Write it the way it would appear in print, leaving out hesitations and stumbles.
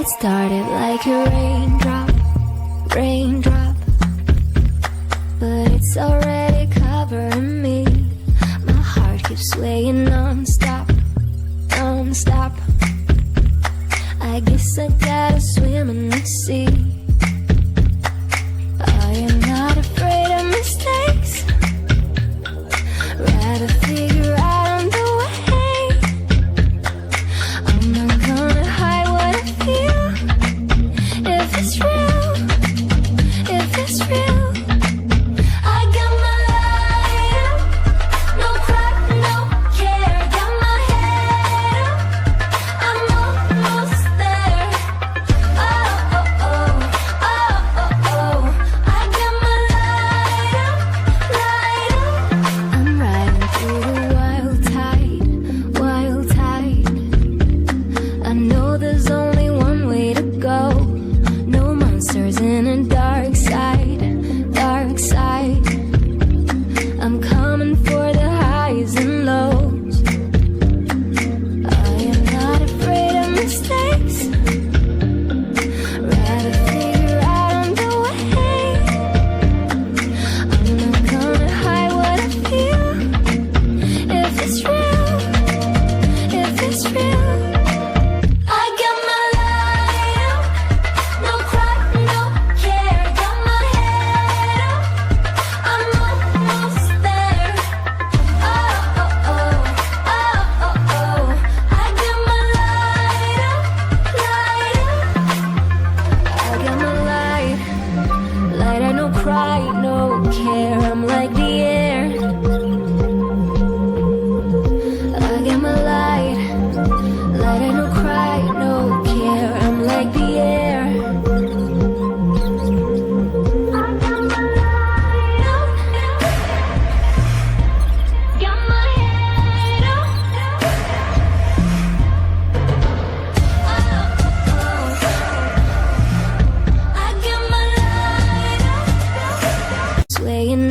It started like a raindrop, raindrop, but it's already covering me. My heart keeps swaying non-stop, non-stop. I guess I gotta swim in the sea. I am not afraid of mistakes. Rather figure out the way. I'm not gonna hide what I feel. If it's real, if it's real, I got my light up, no cry, no care. Got my head up, I'm almost there. Oh, oh, oh, oh, oh, oh. I got my light up, light up. I'm riding through the wild tide, wild tide. I know there's only one way to go. No monsters in a dark side, dark side. I'm coming for the highs and lows. I am not afraid of mistakes. Rather figure out the way. I'm not gonna hide what I feel. If it's real, if it's real, I got my light up, no cry, no care. Got my head up, I'm almost there. Oh, oh, oh, oh, oh, oh. I got my light up, light up. I got my light, light. I no cry, no care. I'm like the air. I got my light, light. I no cry, no care. I'm like the air. I got my light up, got my head up. Oh, oh, I got my light up, swaying